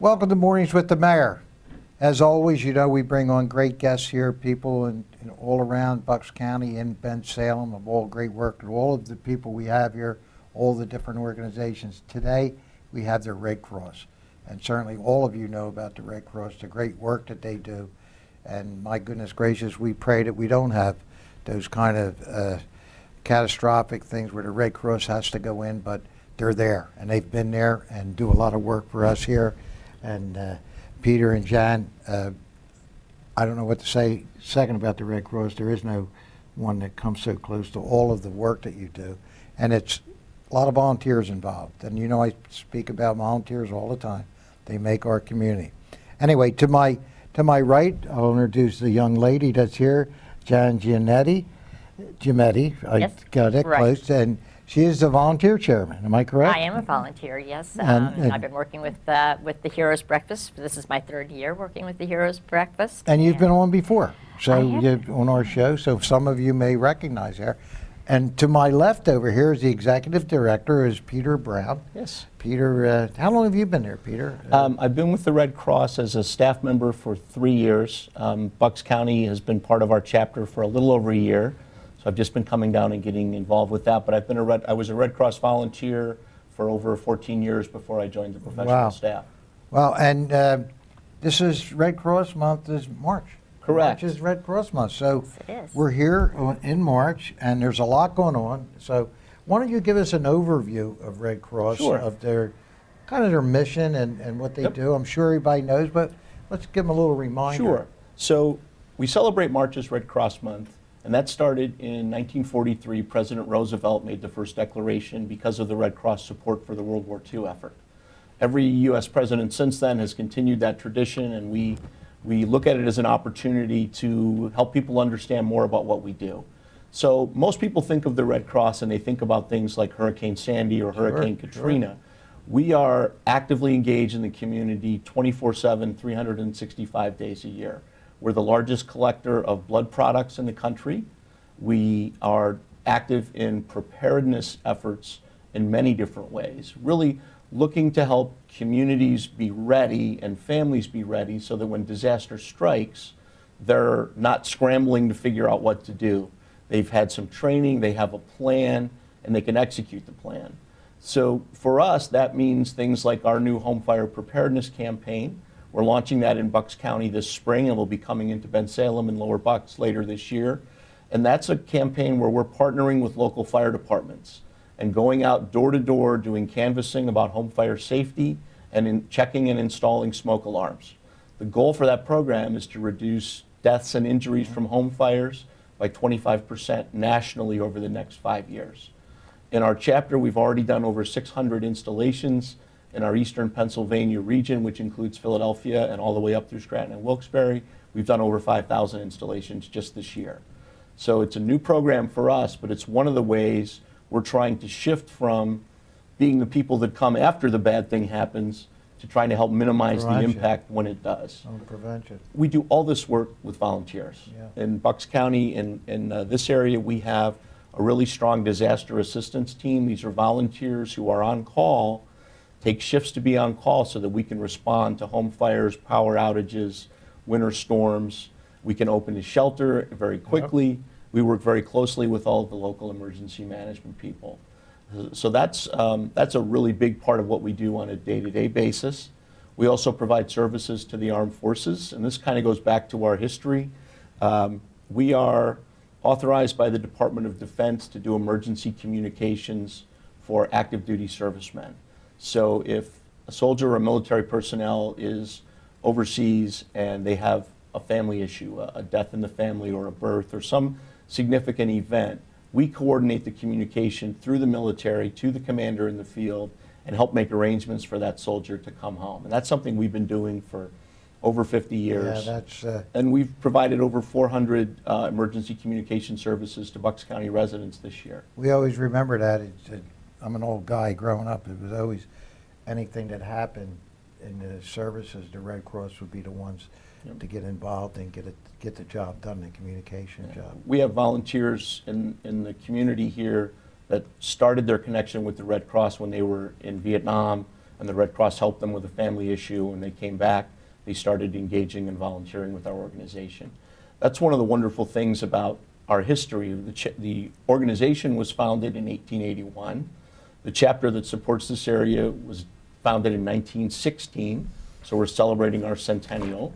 Welcome to Mornings with the Mayor. As always, you know, we bring on great guests here, people in all around Bucks County and Bensalem of all great work, and all of the people we have here, all the different organizations. Today, we have the Red Cross. And certainly all of you know about the Red Cross, the great work that they do. And my goodness gracious, we pray that we don't have those kind of catastrophic things where the Red Cross has to go in, but they're there, and they've been there and do a lot of work for us here. And Peter and Jan, I don't know what to say second about the Red Cross. There is no one that comes so close to all of the work that you do. And it's a lot of volunteers involved. And you know, I speak about volunteers all the time. They make our community. Anyway, to my right, I'll introduce the young lady that's here, Jan Giumette. I Yes, got it right. close. And she is the volunteer chairman, am I correct? I am a volunteer, yes. And I've been working with the Heroes Breakfast. This is my third year working with the Heroes Breakfast. And you've been on before, so I have. you're on our show, so some of you may recognize her. And to my left over here is the executive director, is Peter Brown. Yes. Peter, how long have you been there, Peter? I've been with the Red Cross as a staff member for 3 years. Bucks County has been part of our chapter for a little over a year. So I've just been coming down and getting involved with that. But I was a Red Cross volunteer for over 14 years before I joined the professional staff. Well, and this is Red Cross Month is March. Correct. March is Red Cross Month. So Yes, it is. we're here in March, and there's a lot going on. So why don't you give us an overview of Red Cross, Sure. of their kind of their mission and what they Yep. do. I'm sure everybody knows, but let's give them a little reminder. Sure. So we celebrate March as Red Cross Month, and that started in 1943. President Roosevelt made the first declaration because of the Red Cross support for the World War II effort. Every U.S. president since then has continued that tradition, and we look at it as an opportunity to help people understand more about what we do. So most people think of the Red Cross and they think about things like Hurricane Sandy or Hurricane Katrina. We are actively engaged in the community 24/7, 365 days a year. We're the largest collector of blood products in the country. We are active in preparedness efforts in many different ways, really looking to help communities be ready and families be ready so that when disaster strikes, they're not scrambling to figure out what to do. They've had some training, they have a plan, and they can execute the plan. So for us, that means things like our new home fire preparedness campaign. We're launching that in Bucks County this spring, and we'll be coming into Bensalem and Lower Bucks later this year. And that's a campaign where we're partnering with local fire departments and going out door to door, doing canvassing about home fire safety and checking and installing smoke alarms. The goal for that program is to reduce deaths and injuries from home fires by 25% nationally over the next 5 years. In our chapter, we've already done over 600 installations in our eastern Pennsylvania region, which includes Philadelphia and all the way up through Scranton and Wilkes-Barre. We've done over 5,000 installations just this year. So it's a new program for us, but it's one of the ways we're trying to shift from being the people that come after the bad thing happens to trying to help minimize the impact when it does. On prevention. We do all this work with volunteers. Yeah. In Bucks County, in this area, we have a really strong disaster assistance team. These are volunteers who are on call, take shifts to be on call so that we can respond to home fires, power outages, winter storms. We can open a shelter very quickly. Yep. We work very closely with all of the local emergency management people. So that's a really big part of what we do on a day-to-day basis. We also provide services to the armed forces, and this kind of goes back to our history. We are authorized by the Department of Defense to do emergency communications for active duty servicemen. So if a soldier or military personnel is overseas and they have a family issue, a death in the family or a birth or some significant event, we coordinate the communication through the military to the commander in the field and help make arrangements for that soldier to come home. And that's something we've been doing for over 50 years. Yeah, that's... And we've provided over 400 emergency communication services to Bucks County residents this year. We always remember that. I'm an old guy growing up. It was always anything that happened in the services, the Red Cross would be the ones to get involved and get the job done, the communication job. We have volunteers in the community here that started their connection with the Red Cross when they were in Vietnam and the Red Cross helped them with a family issue. When they came back, they started engaging and volunteering with our organization. That's one of the wonderful things about our history. The organization was founded in 1881. The chapter that supports this area was founded in 1916, so we're celebrating our centennial.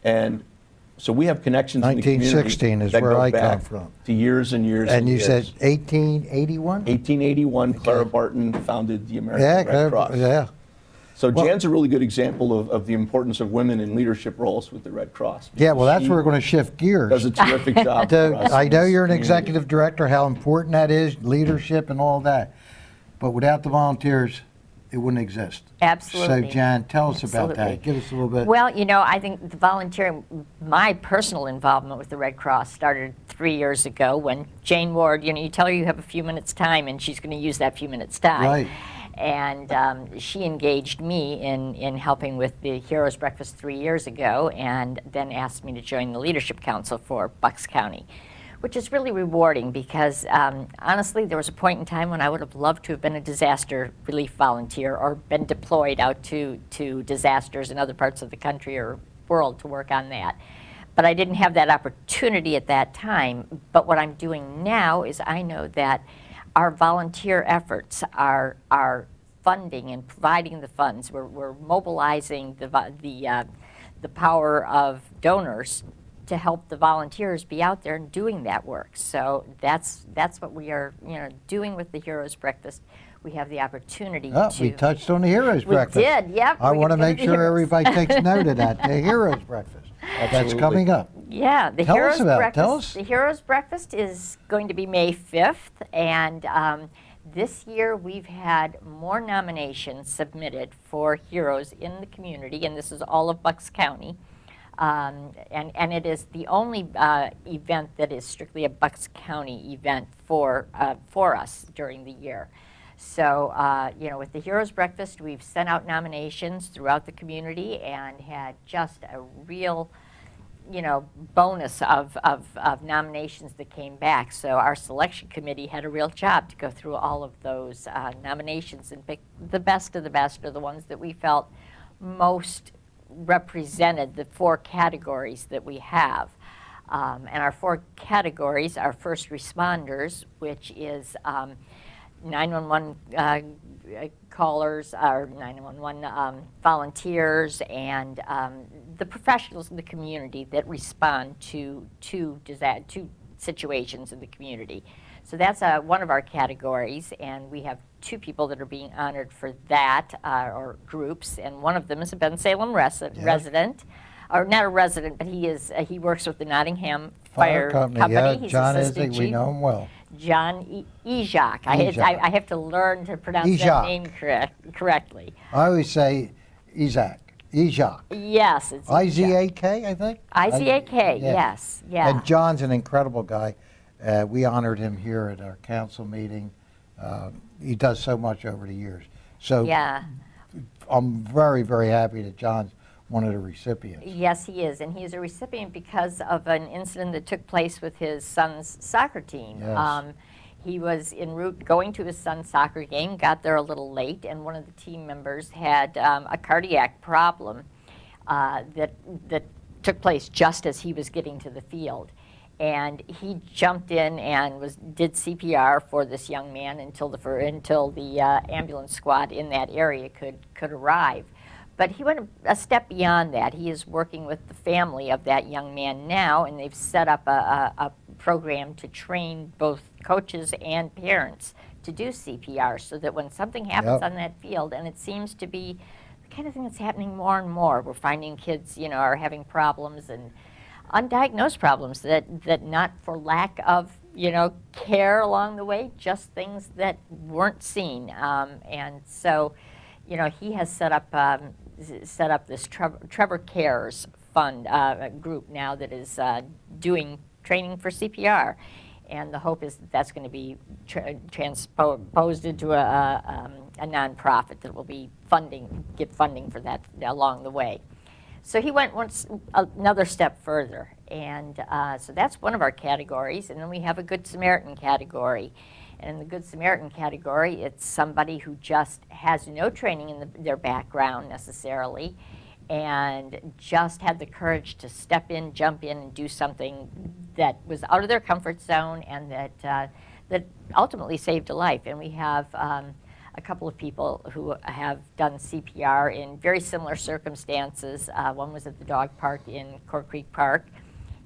And so we have connections in the community 1916 is that where go I back come from. to years and years And you years. said 1881? 1881, Clara Barton founded the American Red Cross. Yeah. So Well- Jan's a really good example of the importance of women in leadership roles with the Red Cross. Yeah, well, that's She where we're going to shift gears. does a terrific job for us I in know this you're an community. executive director, how important that is, leadership and all that. But without the volunteers, it wouldn't exist. Absolutely. So, Jan, tell us about Absolutely. that. Give us a little bit. Well, you know, I think the volunteering, my personal involvement with the Red Cross started 3 years ago when Jane Ward, you know, you tell her you have a few minutes time and she's going to use that few minutes time. Right. And she engaged me in helping with the Heroes Breakfast 3 years ago, and then asked me to join the Leadership Council for Bucks County, which is really rewarding because honestly, there was a point in time when I would have loved to have been a disaster relief volunteer or been deployed out to disasters in other parts of the country or world to work on that. But I didn't have that opportunity at that time. But what I'm doing now is I know that our volunteer efforts are funding and providing the funds. We're mobilizing the power of donors to help the volunteers be out there and doing that work. So that's what we are, you know, doing with the Heroes Breakfast. We have the opportunity Oh, to. we touched on the Heroes We Breakfast. did, yep. I we want to can do make the sure Heroes. everybody takes note of that, the Heroes Breakfast. That's Absolutely. coming up. Yeah, the Tell us Heroes about it. Breakfast. Tell us. The Heroes Breakfast is going to be May 5th, and this year we've had more nominations submitted for heroes in the community, and this is all of Bucks County. And it is the only event that is strictly a Bucks County event for us during the year. So, you know, with the Heroes Breakfast, we've sent out nominations throughout the community and had just a real, you know, bonus of nominations that came back. So our selection committee had a real job to go through all of those nominations and pick the best of the best, or the ones that we felt most represented the 4 categories that we have. And our 4 categories are first responders, which is 911 callers, or 911 volunteers, and the professionals in the community that respond to situations in the community. So that's one of our categories, and we have 2 people that are being honored for that, or groups, and one of them is a Bensalem resident, or not a resident, but he works with the Nottingham Fire Company. Yeah, He's John assistant Izzy, we chief. know him well. John Ejak. I have to learn to pronounce Ejak. that name correctly. I always say Isaac. Yes, it's I-Z-A-K, I think? Izak, Yeah. yes, yeah. And John's an incredible guy. We honored him here at our council meeting. He does so much over the years. So Yeah, I'm very, very happy that John's one of the recipients. yes, he is. And he's a recipient because of an incident that took place with his son's soccer team. Yes. He was en route going to his son's soccer game, got there a little late, and one of the team members had a cardiac problem that took place just as he was getting to the field. And he jumped in and did CPR for this young man until the ambulance squad in that area could arrive. But he went a step beyond that. He is working with the family of that young man now, and they've set up a program to train both coaches and parents to do CPR, so that when something happens Yep. on that field, and it seems to be the kind of thing that's happening more and more, we're finding kids, you know, are having problems, and undiagnosed problems that not for lack of, you know, care along the way, just things that weren't seen. And so, you know, he has set up this Trevor Cares Fund group now that is doing training for CPR. And the hope is that that's going to be transposed into a nonprofit that will be get funding for that along the way. So he went another step further, and so that's one of our categories. And then we have a Good Samaritan category, And in the Good Samaritan category, it's somebody who just has no training in their background necessarily, and just had the courage to step in, jump in, and do something that was out of their comfort zone, and that ultimately saved a life. And we have a couple of people who have done CPR in very similar circumstances. One was at the dog park in Cork Creek Park,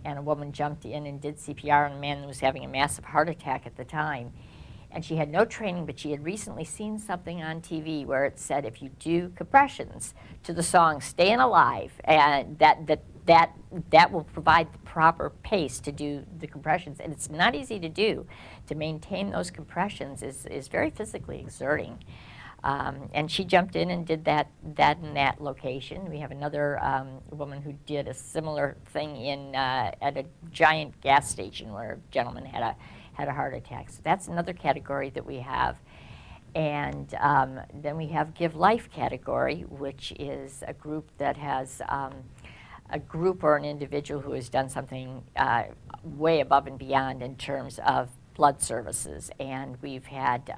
and a woman jumped in and did CPR on a man who was having a massive heart attack at the time. And she had no training, but she had recently seen something on TV where it said if you do compressions to the song "Staying Alive," and that will provide the proper pace to do the compressions. And it's not easy to do. To maintain those compressions is very physically exerting. And she jumped in and did that in that location. We have another woman who did a similar thing at a giant gas station where a gentleman had a heart attack. So that's another category that we have. And then we have Give Life category, which is a group that has a group or an individual who has done something way above and beyond in terms of blood services. And we've had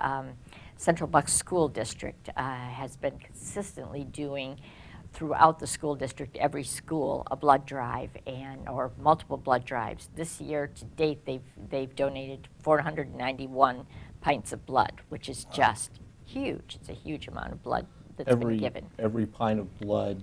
Central Bucks School District has been consistently doing throughout the school district, every school, a blood drive or multiple blood drives. This year to date, they've donated 491 pints of blood, which is just huge. It's a huge amount of blood that's been given. Every pint of blood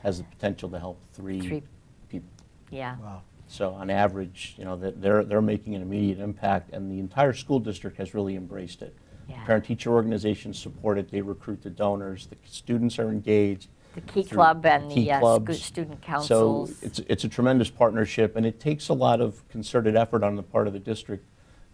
has the potential to help three people. Yeah. Wow. So on average, they're making an immediate impact, and the entire school district has really embraced it. Yeah. Parent-teacher organizations support it. They recruit the donors. The students are engaged. The Key through Club and Key the clubs. student councils. So it's a tremendous partnership, and it takes a lot of concerted effort on the part of the district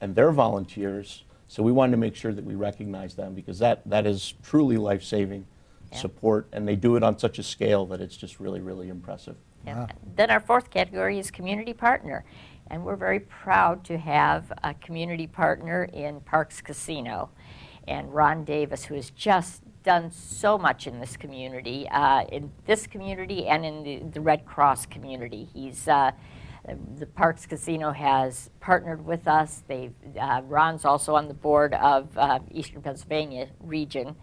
and their volunteers. So we wanted to make sure that we recognize them, because that is truly life-saving support, and they do it on such a scale that it's just really, really impressive. Yeah. Wow. Then our fourth category is community partner. And we're very proud to have a community partner in Parks Casino. And Ron Davis, who has just done so much in this community and in the Red Cross community. The Parks Casino has partnered with us. Ron's also on the board of Eastern Pennsylvania region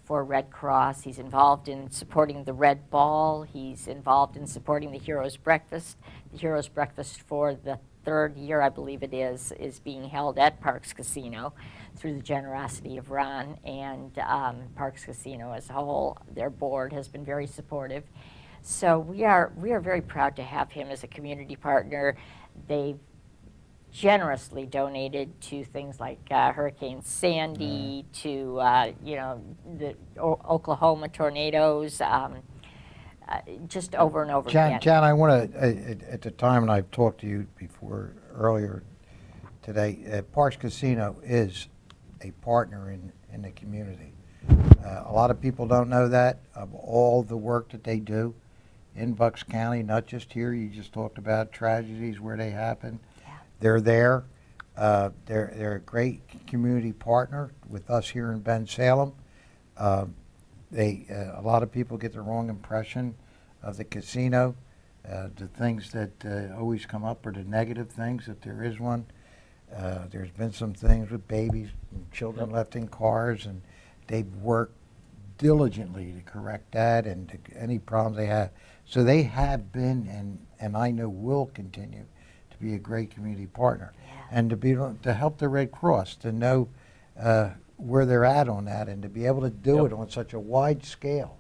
for Red Cross. He's involved in supporting the Red Ball. He's involved in supporting the Heroes Breakfast. The Heroes Breakfast for the third year, I believe it is being held at Parks Casino through the generosity of Ron, and Parks Casino as a whole. Their board has been very supportive. So we are very proud to have him as a community partner. They've generously donated to things like Hurricane Sandy, to the Oklahoma tornadoes, just over and over again. Jan, I want to, at the time, and I've talked to you before earlier today, Parks Casino is a partner in the community. A lot of people don't know that, of all the work that they do in Bucks County, not just here. You just talked about tragedies where they happen. Yeah. They're there. They're a great community partner with us here in Bensalem. A lot of people get the wrong impression of the casino. The things that always come up are the negative things, if there is one. There's been some things with babies and children left in cars, and they've worked diligently to correct that and any problems they have. So they have been, and I know will continue to be a great community partner. Yeah. And to help the Red Cross, to know where they're at on that, and to be able to do it on such a wide scale,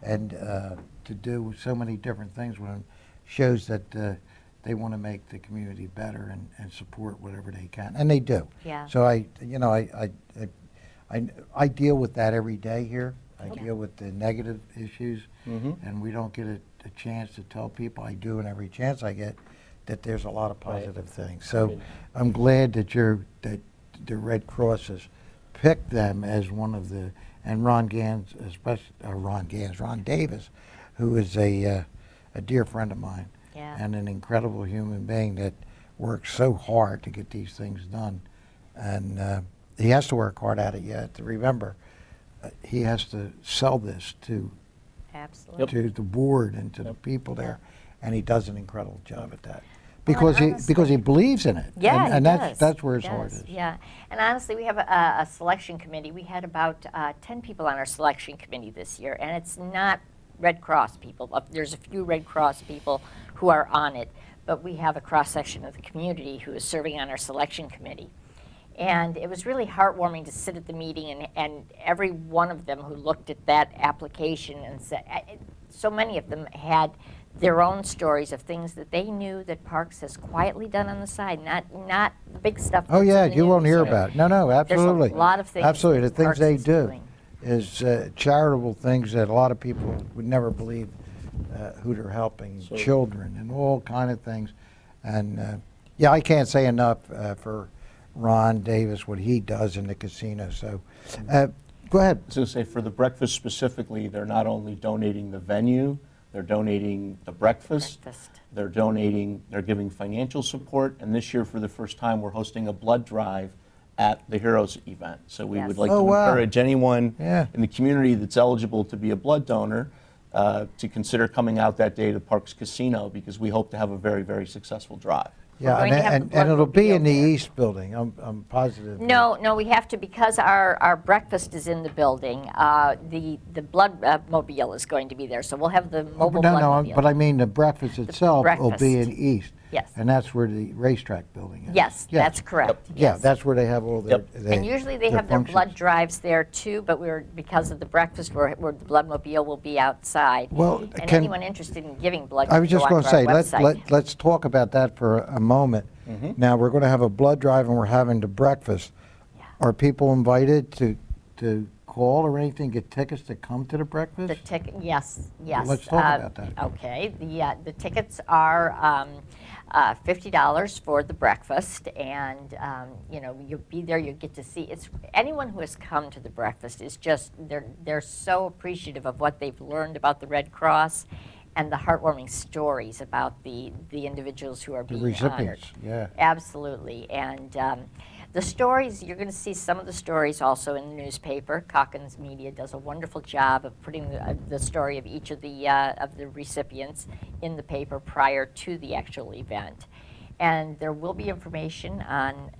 and to do so many different things with them, shows that they want to make the community better and support whatever they can, and they do. Yeah. So I deal with that every day here. I deal with the negative issues, and we don't get a chance to tell people. I do, and every chance I get, that there's a lot of positive things. So I'm glad that the Red Cross has picked them as one of the, and Ron Davis, who is a dear friend of mine, and an incredible human being that works so hard to get these things done. And he has to work hard at it yet. To remember, he has to sell this to Absolutely. the board and to the people there, and he does an incredible job at that. because honestly- he believes in it. Yeah, and he that's does. that's where his He heart does, is. Yeah, and honestly, we have a selection committee. We had about 10 people on our selection committee this year, and it's not Red Cross people. There's a few Red Cross people who are on it, but we have a cross-section of the community who is serving on our selection committee. And it was really heartwarming to sit at the meeting, and every one of them who looked at that application and said, so many of them had their own stories of things that they knew that Parks has quietly done on the side, not the big stuff. Oh that's yeah, in the you won't news. hear about it. No, absolutely. There's a lot of things. Absolutely, the that things Parks they is do doing. is charitable things that a lot of people would never believe who they're helping, So- children and all kind of things. And yeah, I can't say enough for Ron Davis, what he does in the casino. So go ahead. I was going to say, for the breakfast specifically, they're not only donating the venue, they're donating the breakfast, they're giving financial support, and this year, for the first time, we're hosting a blood drive at the Heroes event. So we Yes. would like Oh, to wow. encourage anyone Yeah. in the community that's eligible to be a blood donor to consider coming out that day to Parks Casino, because we hope to have a very, very successful drive. Yeah, going to have and, the and it'll be in the bloodmobile there. East Building. I'm positive. No, we have to, because our breakfast is in the building. The blood mobile is going to be there, so we'll have the mobile blood mobile. But I mean the breakfast itself will be in breakfast. East. Yes. And that's where the racetrack building is. Yes, that's correct. Yeah, Yes. that's where they have all their. Yep. And usually they have their blood functions. drives there too, but because of the breakfast, where the blood mobile will be outside. Well, And can- anyone interested in giving blood, I was can just go going to onto say, our website. let's talk about that for a moment. Now, we're going to have a blood drive and we're having the breakfast. Yeah. Are people invited to call or anything, get tickets to come to the breakfast? The ticket, yes. Let's talk about that. Okay, the tickets are $50 for the breakfast, and you'll be there. You'll get to see. Anyone who has come to the breakfast is just they're so appreciative of what they've learned about the Red Cross, and the heartwarming stories about the individuals who are The being recipients, honored. yeah. Absolutely, and the stories, you're going to see some of the stories also in the newspaper. Calkins Media does a wonderful job of putting the story of each of the recipients in the paper prior to the actual event. And there will be information on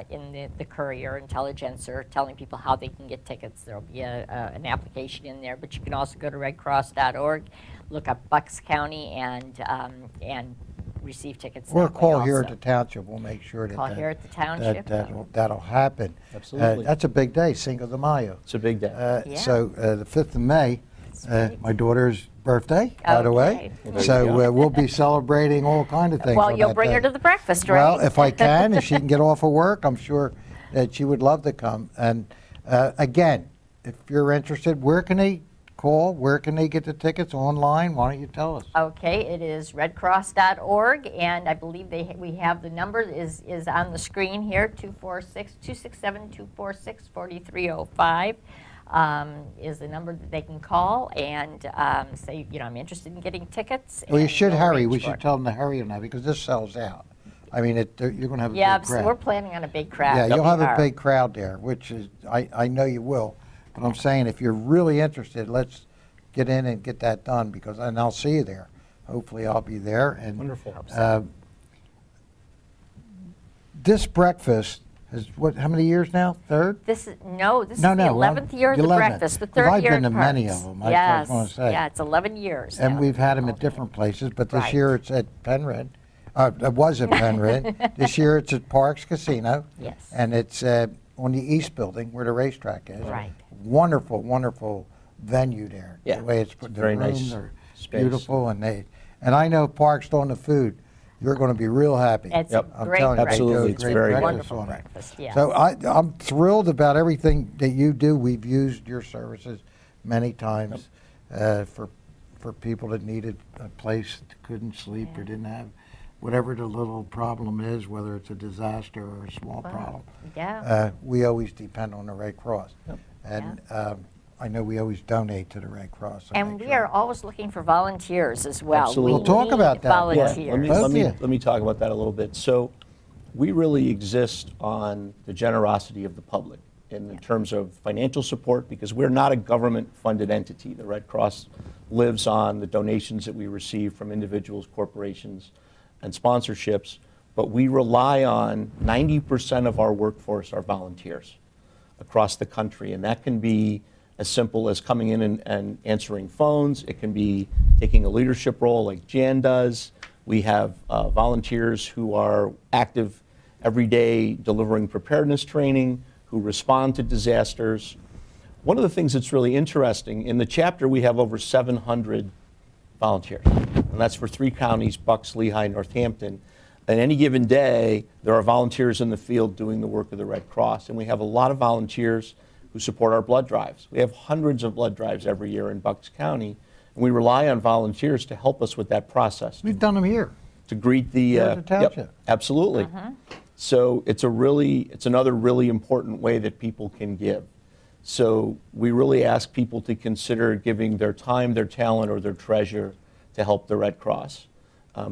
in the Courier, Intelligencer, telling people how they can get tickets. There will be an application in there, but you can also go to redcross.org, look up Bucks County, and receive tickets. Or that way call here also. at the Township. We'll make sure that Call here at the Township. that'll happen. Absolutely. That's a big day, Cinco de Mayo. It's a big day. Yeah. So the 5th of May, right. my daughter's birthday, by the way. Okay. Well, there you So go. we'll be celebrating all kind of things. Well, on you'll that bring her day. to the breakfast, right? Well, if I can, if she can get off of work, I'm sure that she would love to come. And again, if you're interested, where can they call? Where can they get the tickets? Online? Why don't you tell us? Okay, it is redcross.org, and I believe we have the number is on the screen here, 267-246-4305 is the number that they can call and say, I'm interested in getting tickets. Well, you and should we'll hurry. arrange We for should it. tell them to hurry on that because this sells out. I mean, you're going to have a Yeah, big so crowd. we're planning on a big crowd. Yeah, you'll We have a are. big crowd there, which is, I know you will. But I'm saying if you're really interested, let's get in and get that done and I'll see you there. Hopefully I'll be there. And Wonderful. this breakfast is how many years now? Third? This is the well, 11th year of the 11th. breakfast, the 'Cause third I've year been at to many Parks. of them, I Yes, just want to say. yeah, it's 11 years. And now. we've had them at Okay. different places, but this Right. year it's at Penryn. It was at Penryn. This year it's at Parks Casino. Yes. And it's on the East Building where the racetrack is. Right. Wonderful, wonderful venue there. Yeah. The way it's put, the Very rooms nice are space. beautiful, and I know Parks on the food. You're going to be real happy. It's Yep. a I'm great telling you, they breakfast. do a Absolutely, it's great very good. breakfast Wonderful on it. breakfast, yes. So I'm thrilled about everything that you do. We've used your services many times for people that needed a place that couldn't sleep or didn't have whatever the little problem is, whether it's a disaster or a small problem. Yeah. We always depend on the Red Cross. Yep. And I know we always donate to the Red Cross. so And make we sure. are always looking for volunteers as well. Absolutely. We We'll talk need about that. Yeah, Volunteers. Both of you. Let me talk about that a little bit. So we really exist on the generosity of the public in terms of financial support, because we're not a government-funded entity. The Red Cross lives on the donations that we receive from individuals, corporations, and sponsorships, but we rely on 90% of our workforce are volunteers across the country, and that can be as simple as coming in and answering phones. It can be taking a leadership role like Jan does. We have volunteers who are active every day delivering preparedness training, who respond to disasters. One of the things that's really interesting, in the chapter we have over 700 volunteers, and that's for 3 counties, Bucks, Lehigh, Northampton. On any given day, there are volunteers in the field doing the work of the Red Cross, and we have a lot of volunteers who support our blood drives. We have hundreds of blood drives every year in Bucks County, and we rely on volunteers to help us with that process. We've done them here. To greet the, Here at the Township. Yep, absolutely. So it's another really important way that people can give. So we really ask people to consider giving their time, their talent, or their treasure to help the Red Cross,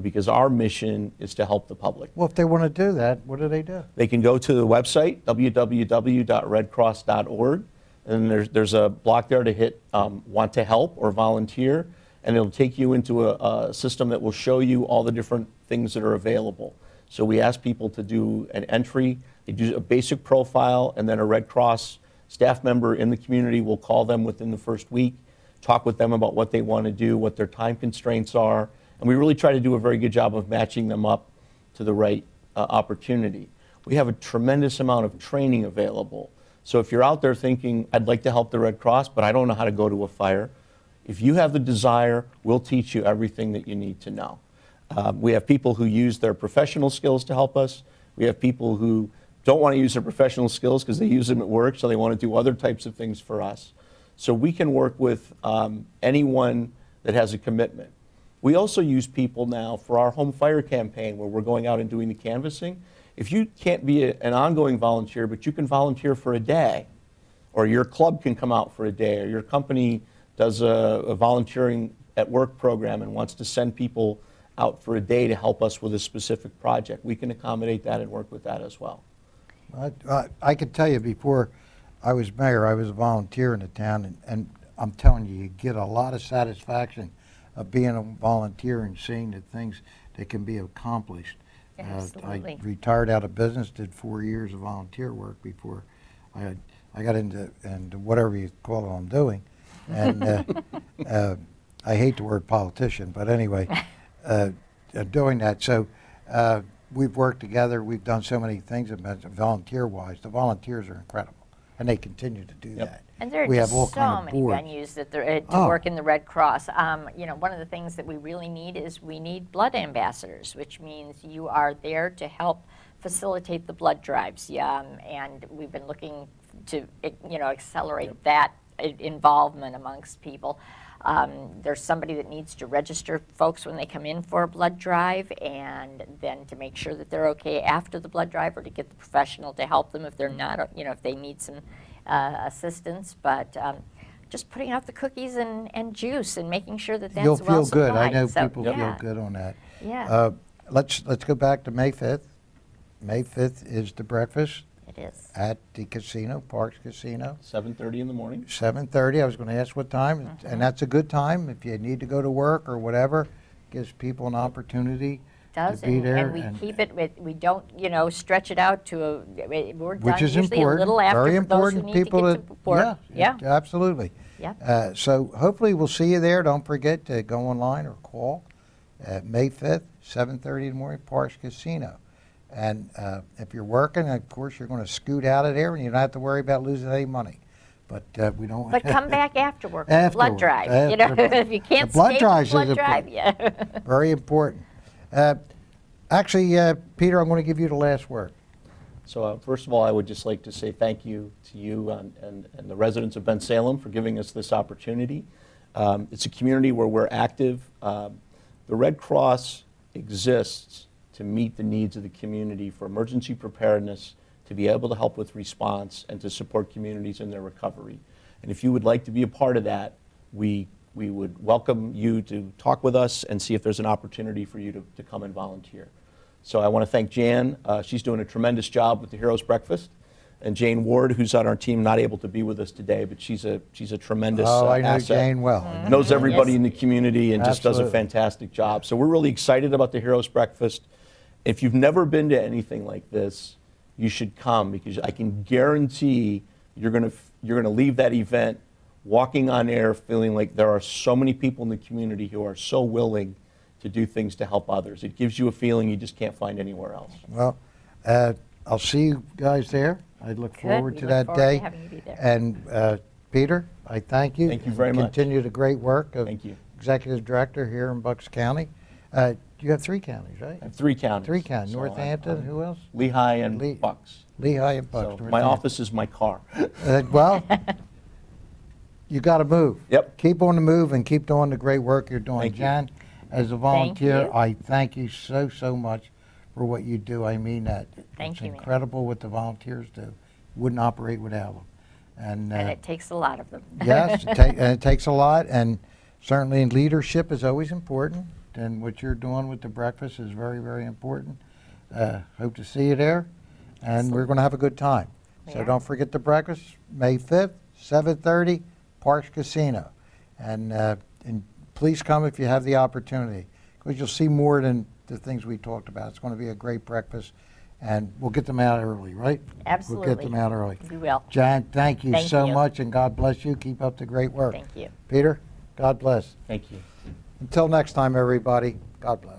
because our mission is to help the public. Well, if they want to do that, what do they do? They can go to the website, www.redcross.org, and there's a block there to hit want to help or volunteer, and it'll take you into a system that will show you all the different things that are available. So we ask people to do an entry, they do a basic profile, and then a Red Cross staff member in the community will call them within the first week, talk with them about what they want to do, what their time constraints are, and we really try to do a very good job of matching them up to the right opportunity. We have a tremendous amount of training available. So if you're out there thinking, I'd like to help the Red Cross, but I don't know how to go to a fire, if you have the desire, we'll teach you everything that you need to know. We have people who use their professional skills to help us. We have people who don't want to use their professional skills because they use them at work, so they want to do other types of things for us. So we can work with anyone that has a commitment. We also use people now for our home fire campaign where we're going out and doing the canvassing. If you can't be an ongoing volunteer, but you can volunteer for a day, or your club can come out for a day, or your company does a volunteering at work program and wants to send people out for a day to help us with a specific project, we can accommodate that and work with that as well. I could tell you, before I was mayor, I was a volunteer in the town, and I'm telling you, you get a lot of satisfaction of being a volunteer and seeing the things that can be accomplished. Absolutely. I retired out of business, did 4 years of volunteer work before I got into whatever you call it I'm doing. And I hate the word politician, but anyway, doing that. So we've worked together. We've done so many things volunteer-wise. The volunteers are incredible, and they continue to do that. And there are We just have all so kind of many boards. venues that to work in the Red Cross. One of the things that we really need is we need blood ambassadors, which means you are there to help facilitate the blood drives. And we've been looking to accelerate that involvement amongst people. There's somebody that needs to register folks when they come in for a blood drive, and then to make sure that they're okay after the blood drive, or to get the professional to help them if they're not, if they need some assistance. But just putting out the cookies and juice and making sure that that's You'll well feel good. I supplied. know So, people yeah. feel good on that. Yeah, Let's go back to May 5th. May 5th is the breakfast it is. at the casino, Parks Casino. 7:30 in the morning. 7:30. I was going to ask what time, and that's a good time if you need to go to work or whatever. Gives people an opportunity Does, to be there. and we keep it. We don't, stretch it out to we're done which is usually important. a little after Very for important. those who need People to get to work. yeah, absolutely. Yeah. So hopefully we'll see you there. Don't forget to go online or call at May 5th, 7:30 in the morning, Parks Casino. And if you're working, of course, you're going to scoot out of there, and you don't have to worry about losing any money. But we don't. But come back after work. With blood Afterward, drive. If you can't the blood skate drives the blood is drive, yeah. Very important. Actually, Peter, I'm going to give you the last word. So first of all, I would just like to say thank you to you and the residents of Bensalem for giving us this opportunity. It's a community where we're active. The Red Cross exists to meet the needs of the community for emergency preparedness, to be able to help with response, and to support communities in their recovery. And if you would like to be a part of that, we would welcome you to talk with us and see if there's an opportunity for you to come and volunteer. So I want to thank Jan. She's doing a tremendous job with the Heroes Breakfast. and Jane Ward, who's on our team, not able to be with us today, but she's a tremendous Oh, I know asset. Jane well. Knows everybody Yes. in the community and just does a Absolutely. fantastic job. So we're really excited about the Heroes Breakfast. If you've never been to anything like this, you should come, because I can guarantee you're going to leave that event walking on air feeling like there are so many people in the community who are so willing to do things to help others. It gives you a feeling you just can't find anywhere else. Well, I'll see you guys there. I look Good. forward We to look that forward to day. having you be there. And Peter, I thank you. Thank you very much. Continue the great work of Thank you. Executive Director here in Bucks County. You have 3 counties, right? I have 3 counties. 3 counties, So Northampton, who else? Lehigh and Le- Bucks. Lehigh and Bucks. So my Northampton. office is my car. Well, you got to move. Yep. Keep on the move and keep doing the great work you're doing. Thank you. Jan, as a volunteer, you. I thank you so, so much for what you do. I mean that. Thank It's you, Mayor. incredible what the volunteers do. Wouldn't operate without them. And, And it takes a lot of them. yes, and it takes a lot, and certainly leadership is always important, and what you're doing with the breakfast is very, very important. Hope to see you there, and we're going to have a good time. So Yeah. don't forget the breakfast, May 5th, 7:30, Parks Casino. And please come if you have the opportunity, because you'll see more than the things we talked about. It's going to be a great breakfast, and we'll get them out early, right? Absolutely. We'll get them out early. We will. Jan, thank you Thank so you. much, and God bless you. Keep up the great work. Thank you. Peter, God bless. Thank you. Until next time, everybody, God bless.